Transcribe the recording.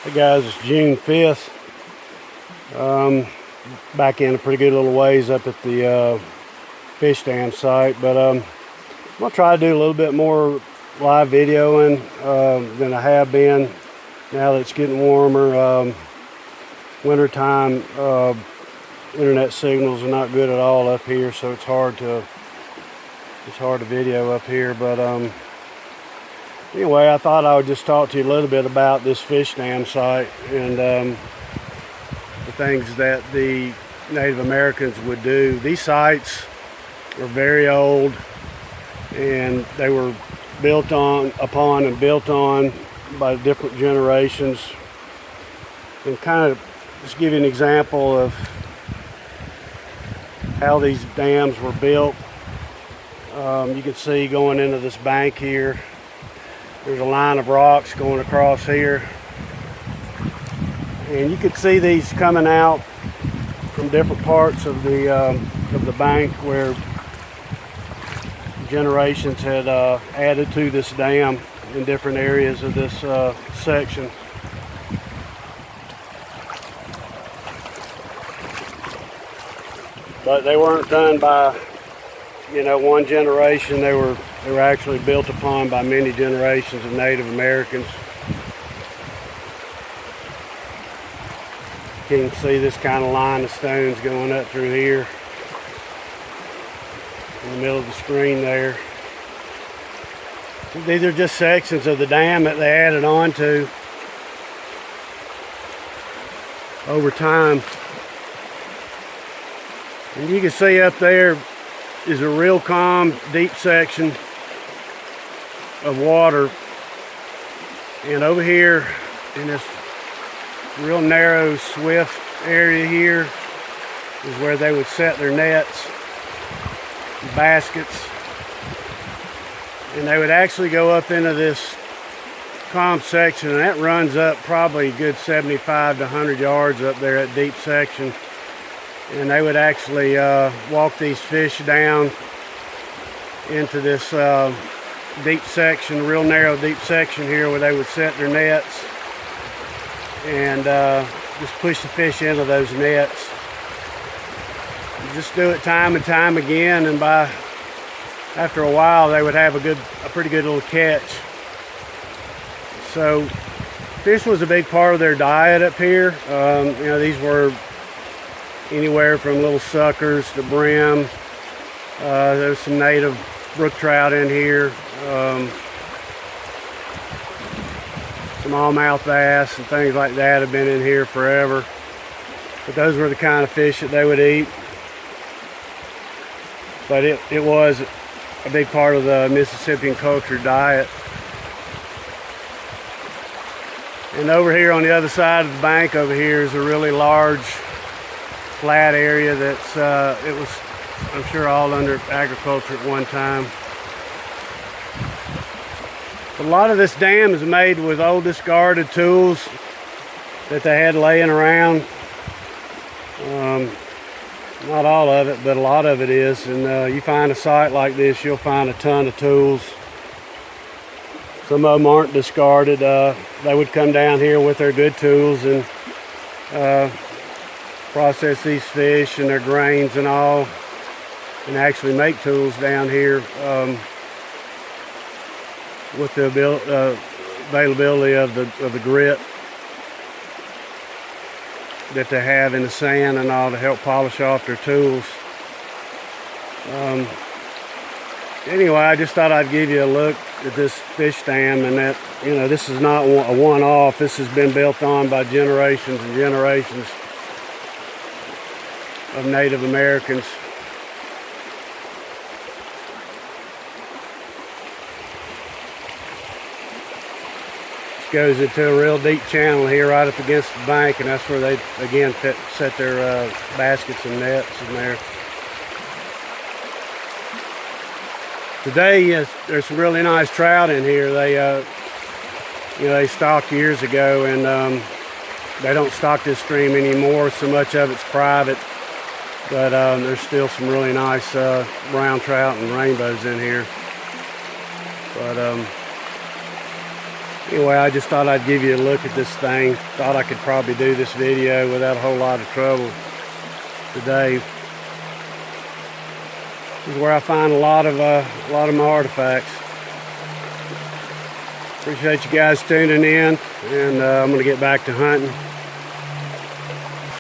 Hey guys, it's June 5th. Back in a pretty good little ways up at the fish dam site, but I'm going to try to do a little bit more live videoing than I have been now that it's getting warmer. Winter time, internet signals are not good at all up here, so it's hard to video up here. But anyway, I thought I would just talk to you a little bit about this fish dam site and the things that the Native Americans would do. These sites are very old, and they were built upon by different generations. And kind of just give you an example of how these dams were built. You can see going into this bank here, there's a line of rocks going across here, and you can see these coming out from different parts of the bank where generations had added to this dam in different areas of this section. But they weren't done by one generation. They were actually built upon by many generations of Native Americans. You can see this kind of line of stones going up through here in the middle of the screen there. These are just sections of the dam that they added on to over time. And you can see up there is a real calm, deep section of water. And over here in this real narrow, swift area here is where they would set their nets, baskets. And they would actually go up into this calm section, and that runs up probably a good 75 to 100 yards up there, at deep section. And they would actually walk these fish down into this deep section, real narrow deep section here, where they would set their nets and just push the fish into those nets. You just do it time and time again, and after a while they would have a pretty good little catch. So fish was a big part of their diet up here. These were anywhere from little suckers to brim. There's some native brook trout in here, some smallmouth bass and things like that have been in here forever. But those were the kind of fish that they would eat. But it was a big part of the Mississippian culture diet. And over here on the other side of the bank over here is a really large flat area that's it was, I'm sure, all under agriculture at one time. A lot of this dam is made with old discarded tools that they had laying around. Not all of it, but a lot of it is. And you find a site like this, you'll find a ton of tools. Some of them aren't discarded. They would come down here with their good tools and process these fish and their grains and all, and actually make tools down here with the availability of the grit that they have in the sand and all to help polish off their tools. Anyway, I just thought I'd give you a look at this fish dam, and that this is not a one-off. This has been built on by generations and generations of Native Americans. This goes into a real deep channel here right up against the bank, and that's where they again set their baskets and nets in there. Today, there's some really nice trout in here. They stocked years ago, and they don't stock this stream anymore. So much of it's private. But there's still some really nice brown trout and rainbows in here. But Anyway, I just thought I'd give you a look at this thing. Thought I could probably do this video without a whole lot of trouble today. This is where I find a lot of my artifacts. Appreciate you guys tuning in, and I'm going to get back to hunting.